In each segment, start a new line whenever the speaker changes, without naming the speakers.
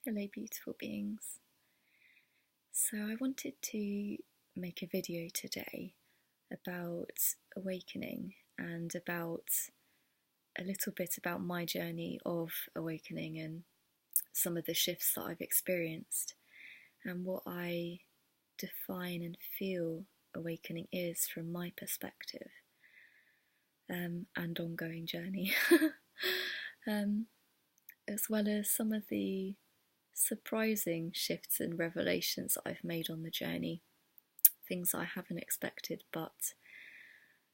Hello, beautiful beings. So, I wanted to make a video today about awakening and about a little bit about my journey of awakening and some of the shifts that I've experienced and what I define and feel awakening is from my perspective and ongoing journey, as well as some of the surprising shifts and revelations that I've made on the journey, things I haven't expected but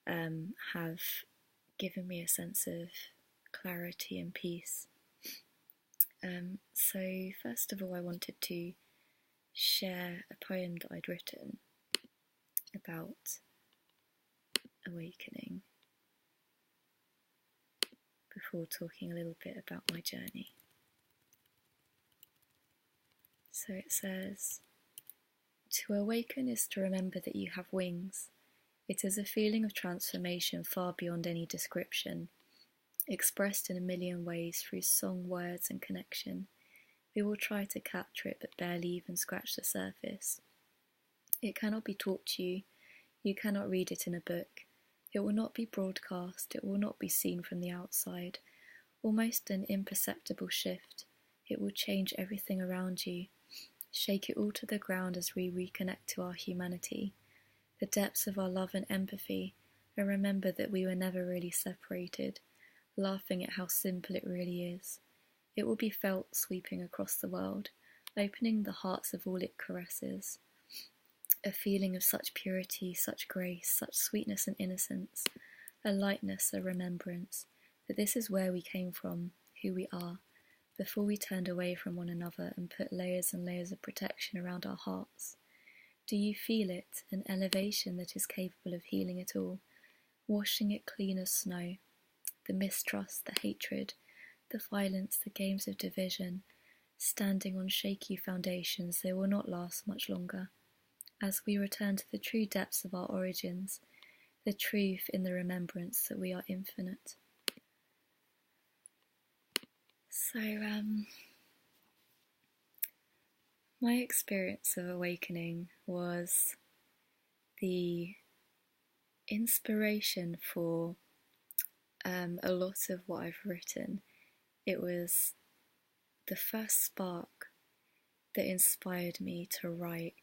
have given me a sense of clarity and peace. So first of all, I wanted to share a poem that I'd written about awakening before talking a little bit about my journey. So it says, "To awaken is to remember that you have wings. It is a feeling of transformation far beyond any description, expressed in a million ways through song, words, and connection. We will try to capture it, but barely even scratch the surface. It cannot be taught to you. You cannot read it in a book. It will not be broadcast. It will not be seen from the outside. Almost an imperceptible shift. It will change everything around you. Shake it all to the ground as we reconnect to our humanity, the depths of our love and empathy, and remember that we were never really separated, laughing at how simple it really is. It will be felt sweeping across the world, opening the hearts of all it caresses. A feeling of such purity, such grace, such sweetness and innocence, a lightness, a remembrance, that this is where we came from, who we are, before we turned away from one another and put layers and layers of protection around our hearts. Do you feel it, an elevation that is capable of healing it all, washing it clean as snow? The mistrust, the hatred, the violence, the games of division, standing on shaky foundations, they will not last much longer. As we return to the true depths of our origins, the truth in the remembrance that we are infinite." So, my experience of awakening was the inspiration for a lot of what I've written. It was the first spark that inspired me to write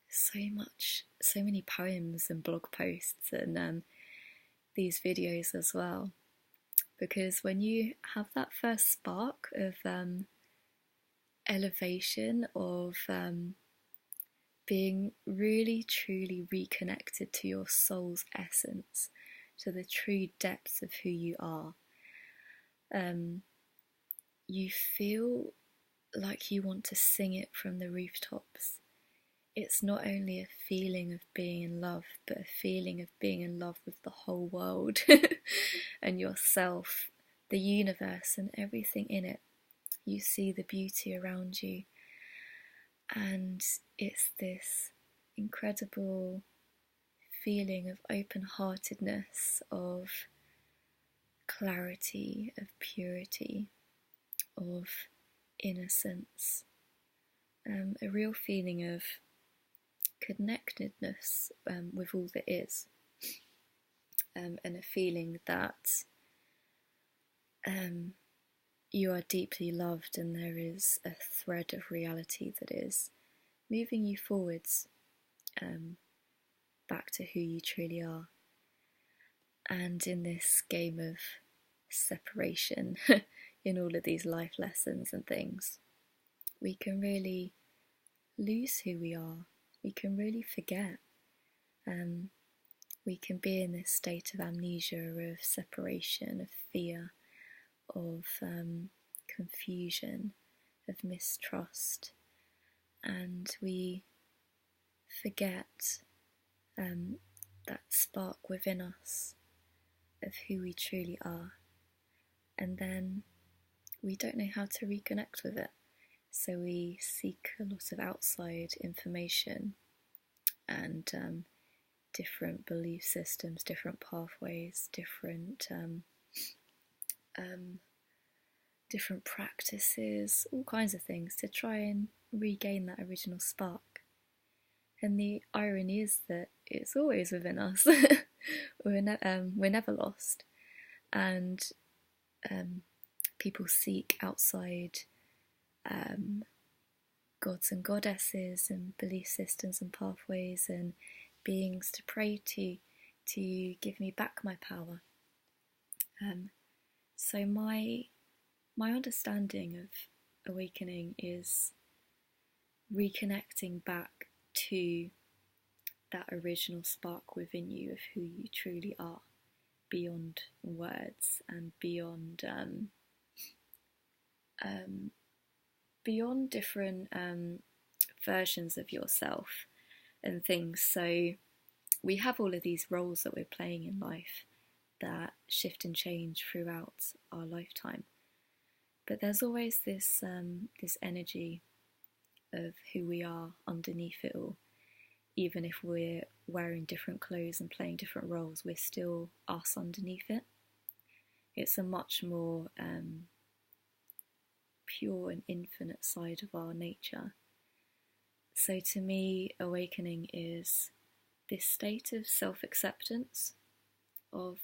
so many poems and blog posts and these videos as well. Because when you have that first spark of elevation, of being really truly reconnected to your soul's essence, to the true depths of who you are, you feel like you want to sing it from the rooftops. It's not only a feeling of being in love, but a feeling of being in love with the whole world and yourself, the universe and everything in it. You see the beauty around you, and it's this incredible feeling of open-heartedness, of clarity, of purity, of innocence, a real feeling of connectedness with all that is, and a feeling that you are deeply loved and there is a thread of reality that is moving you forwards back to who you truly are. And in this game of separation, in all of these life lessons and things, we can really lose who we are. We can really forget. We can be in this state of amnesia, of separation, of fear, of confusion, of mistrust, and we forget that spark within us of who we truly are, and then we don't know how to reconnect with it. So we seek a lot of outside information and different belief systems, different pathways, different different practices, all kinds of things to try and regain that original spark. And the irony is that it's always within us. we're never lost. And people seek outside gods and goddesses and belief systems and pathways and beings to pray to give me back my power. So my understanding of awakening is reconnecting back to that original spark within you of who you truly are, beyond words and beyond different versions of yourself and things. So we have all of these roles that we're playing in life that shift and change throughout our lifetime, but there's always this energy of who we are underneath it all. Even if we're wearing different clothes and playing different roles, we're still us underneath it. It's a much more pure and infinite side of our nature. So to me, awakening is this state of self-acceptance, of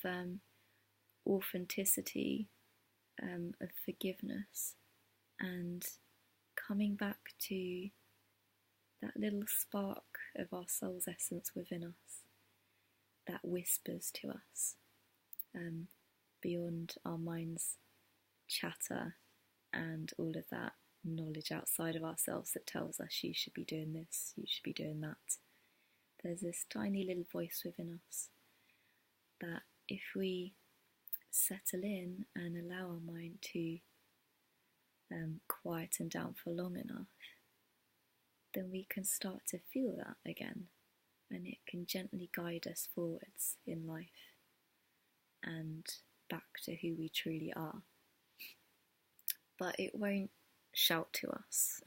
authenticity, of forgiveness, and coming back to that little spark of our soul's essence within us that whispers to us beyond our mind's chatter and all of that knowledge outside of ourselves that tells us you should be doing this, you should be doing that. There's this tiny little voice within us that if we settle in and allow our mind to quieten down for long enough, then we can start to feel that again, and it can gently guide us forwards in life and back to who we truly are. But it won't shout to us.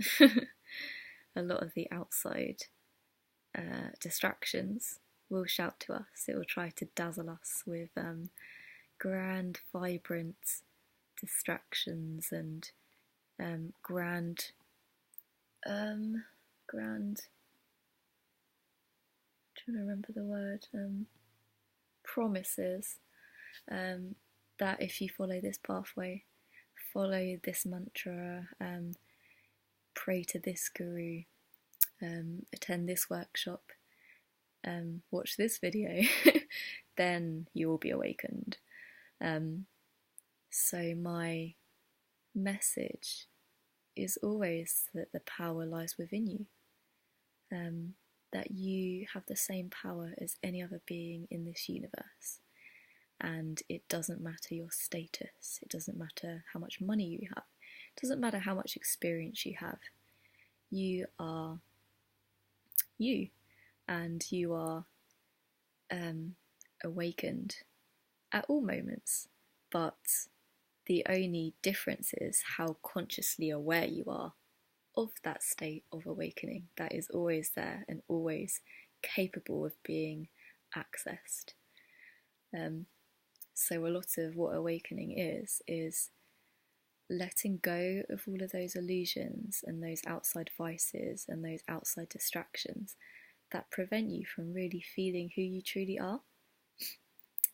A lot of the outside distractions will shout to us. It will try to dazzle us with grand, vibrant distractions and grand, I'm trying to remember the word, promises that if you follow this pathway, follow this mantra, pray to this guru, attend this workshop, watch this video, then you will be awakened. So my message is always that the power lies within you, that you have the same power as any other being in this universe, and it doesn't matter your status, it doesn't matter how much money you have, it doesn't matter how much experience you have. You are you, and you are awakened at all moments, but the only difference is how consciously aware you are of that state of awakening that is always there and always capable of being accessed. So a lot of what awakening is letting go of all of those illusions and those outside vices and those outside distractions that prevent you from really feeling who you truly are.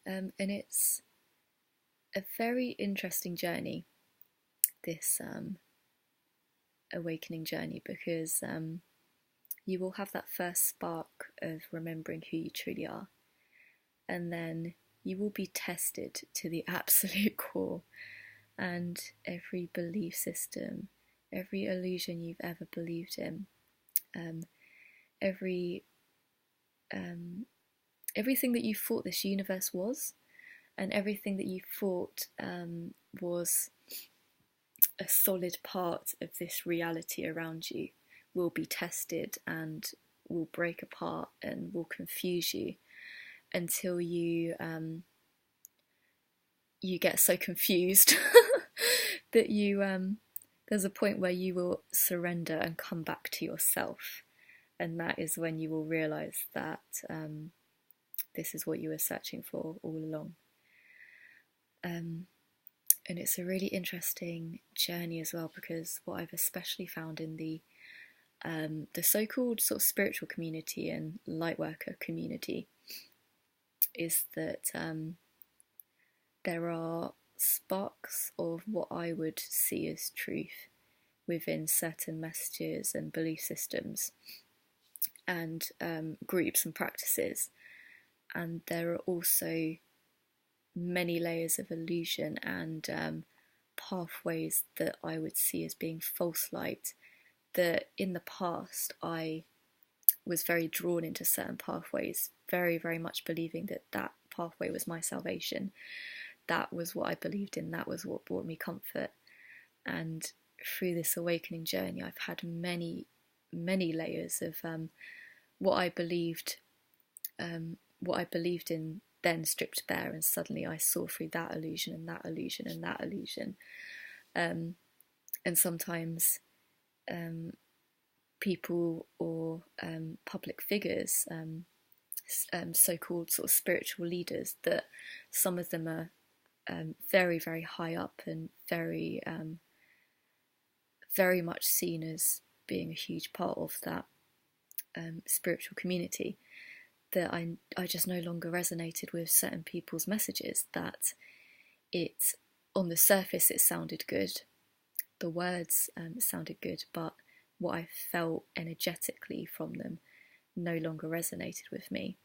And it's a very interesting journey, this awakening journey, because you will have that first spark of remembering who you truly are, and then you will be tested to the absolute core, and every belief system, every illusion you've ever believed in, everything that you thought this universe was, and everything that you thought was a solid part of this reality around you will be tested and will break apart and will confuse you until you get so confused that there's a point where you will surrender and come back to yourself, and that is when you will realise that this is what you were searching for all along. And it's a really interesting journey as well, because what I've especially found in the so-called sort of spiritual community and lightworker community is that there are sparks of what I would see as truth within certain messages and belief systems and groups and practices. And there are also many layers of illusion and pathways that I would see as being false light, that in the past I was very drawn into certain pathways, very, very much believing that that pathway was my salvation. That was what I believed in, that was what brought me comfort. And through this awakening journey, I've had many, many layers of what I believed in then stripped bare, and suddenly I saw through that illusion and that illusion and that illusion. And sometimes people or public figures, so-called sort of spiritual leaders, that some of them are very, very high up and very, very much seen as being a huge part of that spiritual community, that I just no longer resonated with certain people's messages. That it, on the surface, it sounded good, the words sounded good, but what I felt energetically from them no longer resonated with me,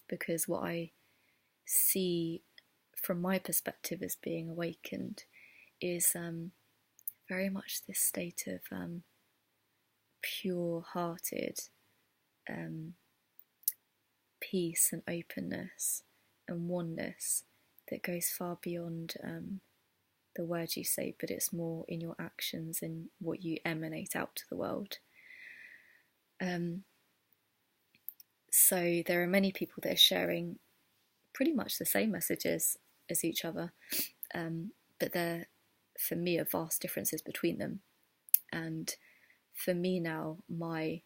because what I see from my perspective as being awakened is very much this state of pure-hearted peace and openness and oneness that goes far beyond the words you say, but it's more in your actions and what you emanate out to the world. So there are many people that are sharing pretty much the same messages as each other, but there, for me, are vast differences between them. And for me now, my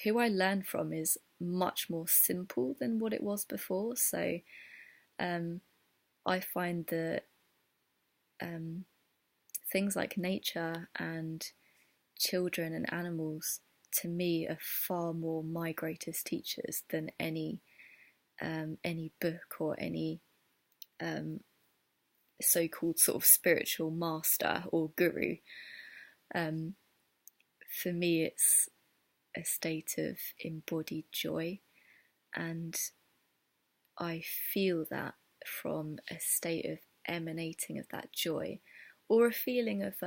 who I learn from is much more simple than what it was before. So I find that things like nature and children and animals, to me, are far more my greatest teachers than any book or any so-called sort of spiritual master or guru. For me, it's a state of embodied joy, and I feel that from a state of emanating of that joy, or a feeling of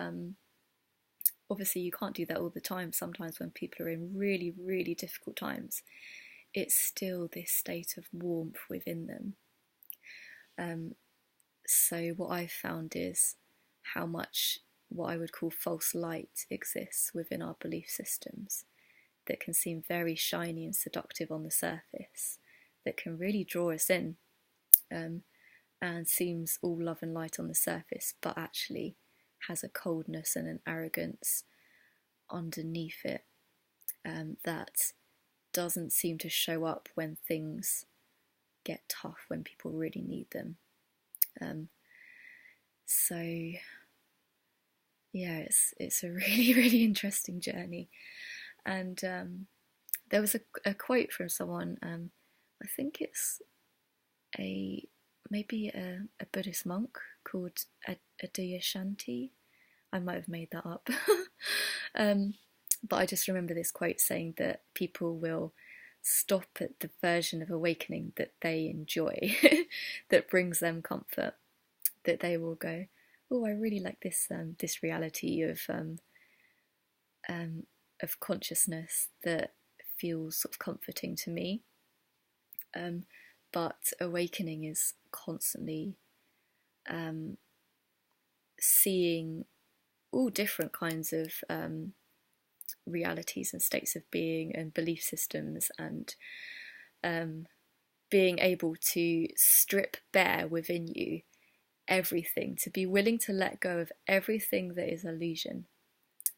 obviously you can't do that all the time. Sometimes when people are in really, really difficult times, it's still this state of warmth within them. So what I've found is how much what I would call false light exists within our belief systems, that can seem very shiny and seductive on the surface, that can really draw us in, and seems all love and light on the surface, but actually has a coldness and an arrogance underneath it that doesn't seem to show up when things get tough, when people really need them. So yeah, it's a really, really interesting journey. And there was a quote from someone, I think it's maybe a Buddhist monk called Adyashanti. I might have made that up. But I just remember this quote saying that people will stop at the version of awakening that they enjoy, that brings them comfort, that they will go, oh, I really like this this reality of consciousness that feels sort of comforting to me. But awakening is constantly seeing all different kinds of realities and states of being and belief systems, and being able to strip bare within you everything, to be willing to let go of everything that is illusion.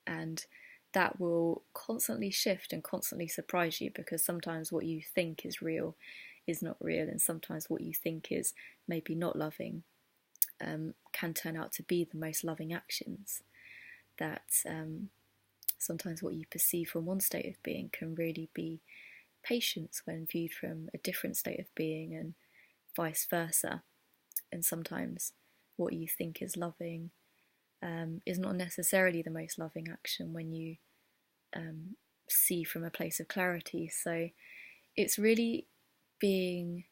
And that will constantly shift and constantly surprise you, because sometimes what you think is real is not real, and sometimes what you think is maybe not loving can turn out to be the most loving actions. That sometimes what you perceive from one state of being can really be patience when viewed from a different state of being, and vice versa. And sometimes what you think is loving is not necessarily the most loving action when you see from a place of clarity. So it's really being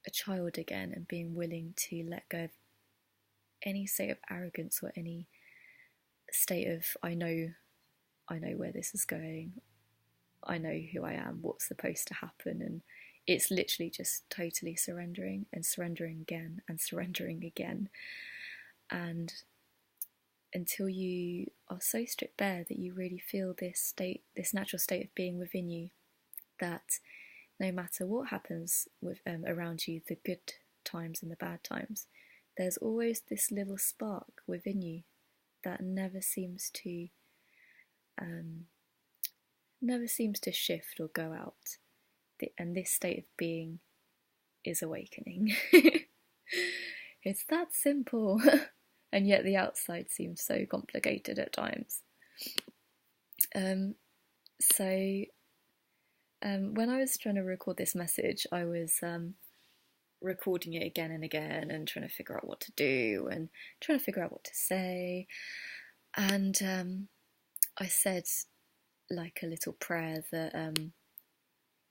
a child again and being willing to let go of any state of arrogance or any state of I know where this is going, I know who I am, what's supposed to happen. And it's literally just totally surrendering and surrendering again and surrendering again. And until you are so stripped bare that you really feel this natural state of being within you, that no matter what happens with around you, the good times and the bad times, there's always this little spark within you that never seems to shift or go out. And this state of being is awakening. It's that simple. And yet the outside seems so complicated at times. So when I was trying to record this message, I was recording it again and again and trying to figure out what to do and trying to figure out what to say. And I said like a little prayer that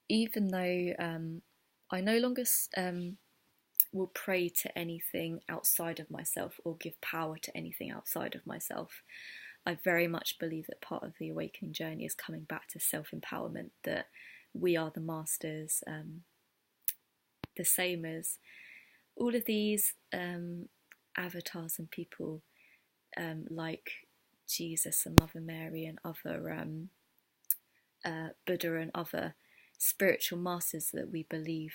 even though I no longer will pray to anything outside of myself or give power to anything outside of myself, I very much believe that part of the awakening journey is coming back to self-empowerment, that we are the masters, the same as all of these avatars and people like Jesus and Mother Mary and other Buddha and other spiritual masters that we believe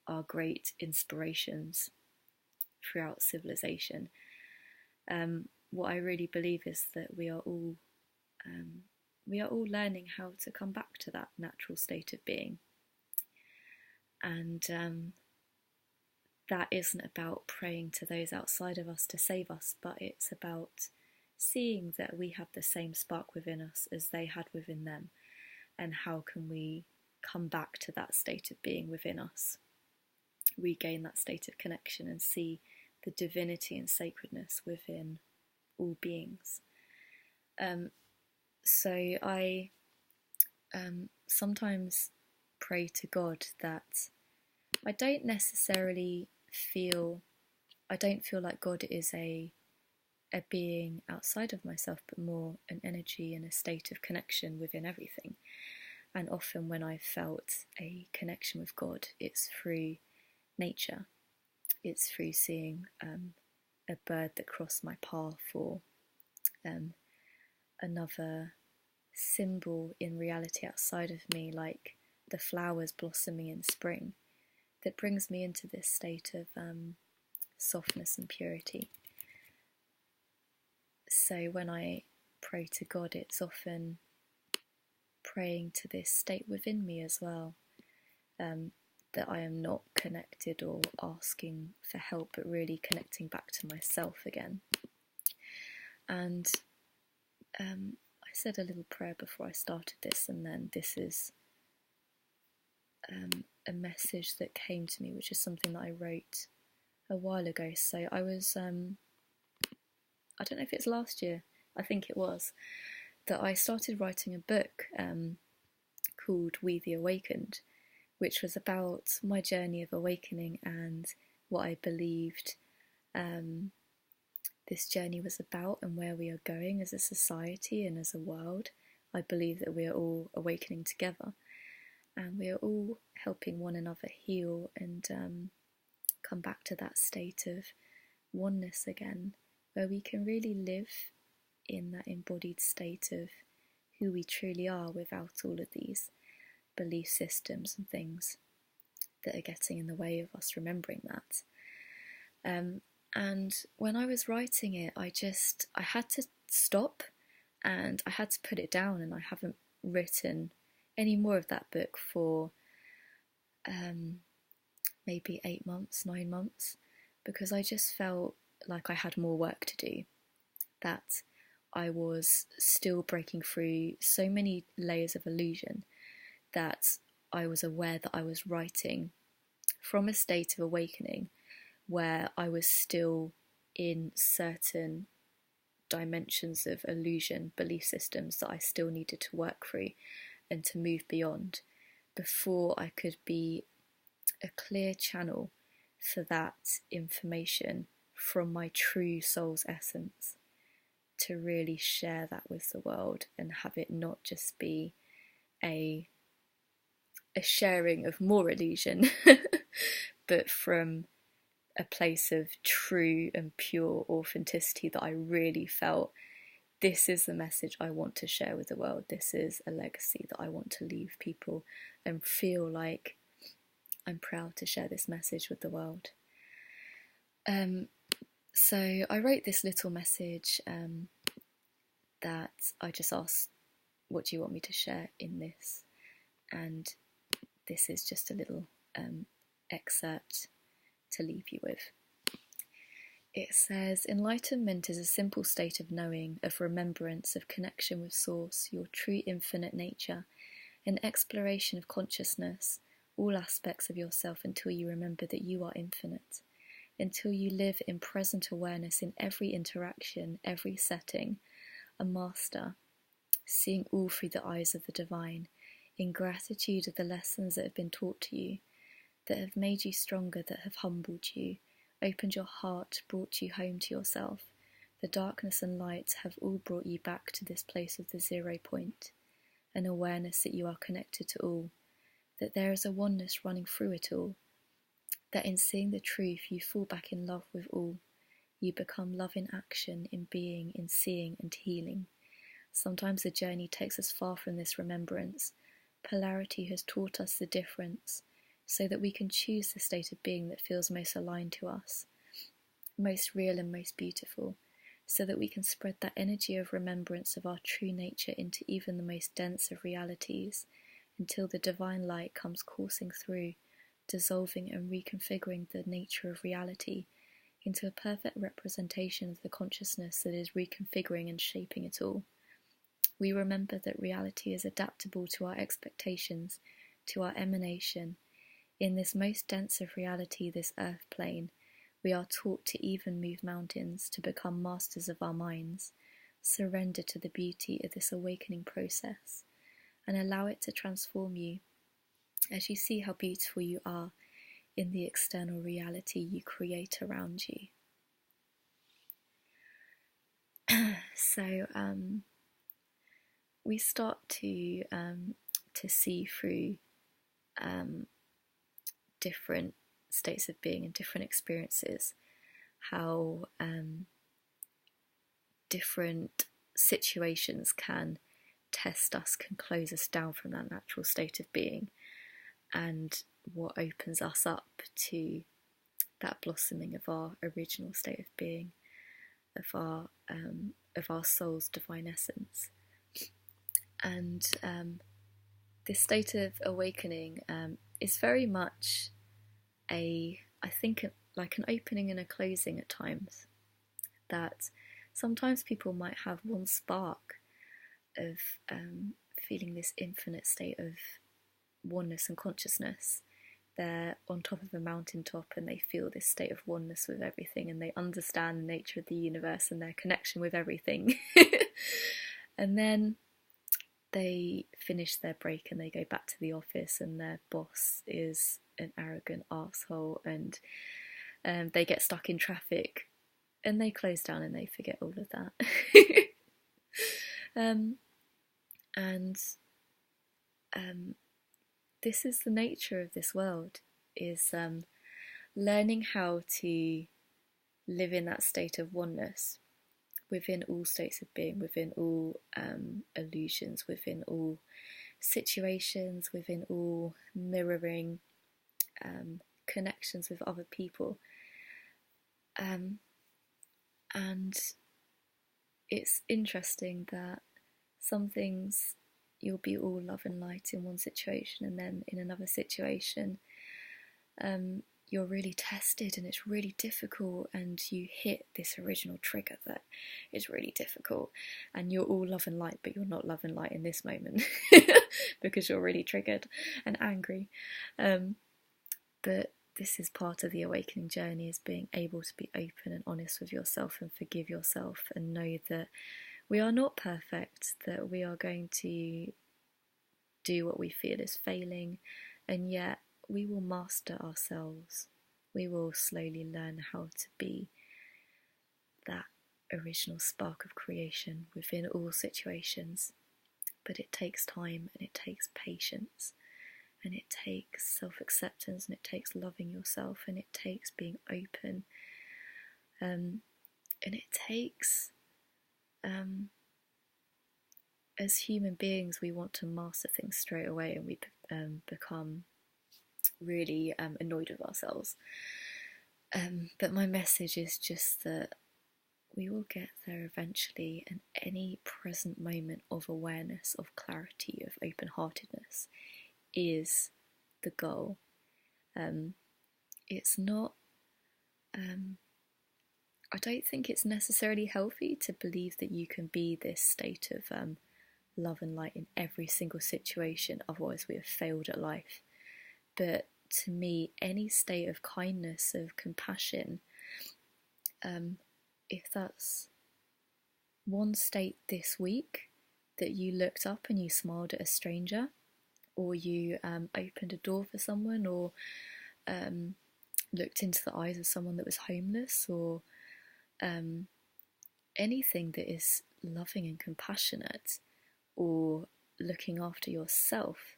are great inspirations throughout civilization. What I really believe is that we are all learning how to come back to that natural state of being, and that isn't about praying to those outside of us to save us, but it's about seeing that we have the same spark within us as they had within them, and how can we come back to that state of being within us, regain that state of connection and see the divinity and sacredness within all beings. So I sometimes pray to God that I don't feel like God is a being outside of myself, but more an energy and a state of connection within everything. And often when I've felt a connection with God, it's through nature. It's through seeing a bird that crossed my path, or another symbol in reality outside of me, like the flowers blossoming in spring, that brings me into this state of softness and purity. So when I pray to God, it's often praying to this state within me as well, that I am not connected or asking for help, but really connecting back to myself again. And I said a little prayer before I started this, and then this is a message that came to me, which is something that I wrote a while ago. So I was, I don't know if it's last year, I think it was, that I started writing a book called We the Awakened, which was about my journey of awakening and what I believed this journey was about and where we are going as a society and as a world. I believe that we are all awakening together, and we are all helping one another heal and come back to that state of oneness again, where we can really live in that embodied state of who we truly are without all of these belief systems and things that are getting in the way of us remembering that. And when I was writing it, I had to stop and I had to put it down, and I haven't written any more of that book for maybe 8 months, 9 months. because I just felt like I had more work to do, that I was still breaking through so many layers of illusion, that I was aware that I was writing from a state of awakening where I was still in certain dimensions of illusion, belief systems that I still needed to work through and to move beyond before I could be a clear channel for that information from my true soul's essence, to really share that with the world and have it not just be a sharing of more illusion, but from a place of true and pure authenticity that I really felt, this is the message I want to share with the world. This is a legacy that I want to leave people and feel like I'm proud to share this message with the world. So I wrote this little message that I just asked, what do you want me to share in this? And this is just a little excerpt to leave you with. It says, enlightenment is a simple state of knowing, of remembrance, of connection with Source, your true infinite nature, an exploration of consciousness, all aspects of yourself, until you remember that you are infinite, until you live in present awareness in every interaction, every setting, a master, seeing all through the eyes of the divine, in gratitude of the lessons that have been taught to you, that have made you stronger, that have humbled you, opened your heart, brought you home to yourself. The darkness and light have all brought you back to this place of the 0 point, an awareness that you are connected to all, that there is a oneness running through it all, that in seeing the truth you fall back in love with all. You become love in action, in being, in seeing and healing. Sometimes the journey takes us far from this remembrance. Polarity has taught us the difference, so that we can choose the state of being that feels most aligned to us, most real and most beautiful, so that we can spread that energy of remembrance of our true nature into even the most dense of realities, until the divine light comes coursing through, dissolving and reconfiguring the nature of reality into a perfect representation of the consciousness that is reconfiguring and shaping it all. We remember that reality is adaptable to our expectations, to our emanation. In this most dense of reality, this earth plane, we are taught to even move mountains, to become masters of our minds, surrender to the beauty of this awakening process, and allow it to transform you as you see how beautiful you are in the external reality you create around you. So we start to see through different states of being and different experiences how different situations can test us, can close us down from that natural state of being, and what opens us up to that blossoming of our original state of being, of our soul's divine essence. And this state of awakening is very much I think like an opening and a closing at times, that sometimes people might have one spark of feeling this infinite state of oneness and consciousness. They're on top of a mountaintop and they feel this state of oneness with everything, and they understand the nature of the universe and their connection with everything. And then they finish their break and they go back to the office, and their boss is an arrogant arsehole, and they get stuck in traffic and they close down and they forget all of that. This is the nature of this world, is learning how to live in that state of oneness within all states of being, within all illusions, within all situations, within all mirroring connections with other people. And it's interesting that some things you'll be all love and light in one situation, and then in another situation you're really tested and it's really difficult, and you hit this original trigger that is really difficult, and you're all love and light, but you're not love and light in this moment because you're really triggered and angry. But this is part of the awakening journey, is being able to be open and honest with yourself and forgive yourself, and know that we are not perfect, that we are going to do what we feel is failing, and yet we will master ourselves. We will slowly learn how to be that original spark of creation within all situations. But it takes time, and it takes patience, and it takes self-acceptance, and it takes loving yourself, and it takes being open, and it takes, as human beings, we want to master things straight away, and we become really annoyed with ourselves. But my message is just that we will get there eventually, and any present moment of awareness, of clarity, of open-heartedness is the goal. It's not, I don't think it's necessarily healthy to believe that you can be this state of love and light in every single situation, otherwise we have failed at life. But to me, any state of kindness, of compassion, if that's one state this week that you looked up and you smiled at a stranger, or you opened a door for someone, or looked into the eyes of someone that was homeless, or anything that is loving and compassionate, or looking after yourself,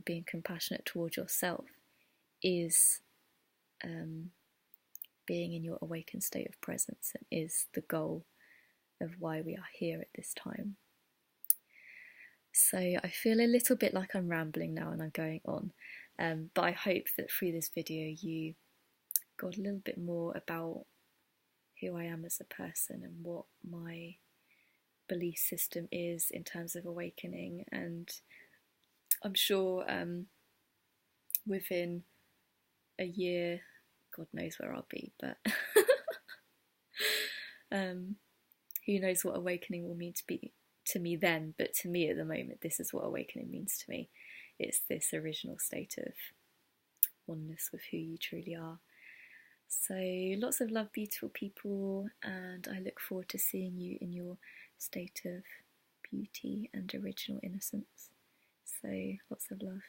being compassionate towards yourself, is being in your awakened state of presence, and is the goal of why we are here at this time. So I feel a little bit like I'm rambling now and I'm going on, but I hope that through this video you got a little bit more about who I am as a person and what my belief system is in terms of awakening. And I'm sure within a year, God knows where I'll be, but who knows what awakening will mean to me then. But to me at the moment, this is what awakening means to me. It's this original state of oneness with who you truly are. So lots of love, beautiful people, and I look forward to seeing you in your state of beauty and original innocence. So lots of love.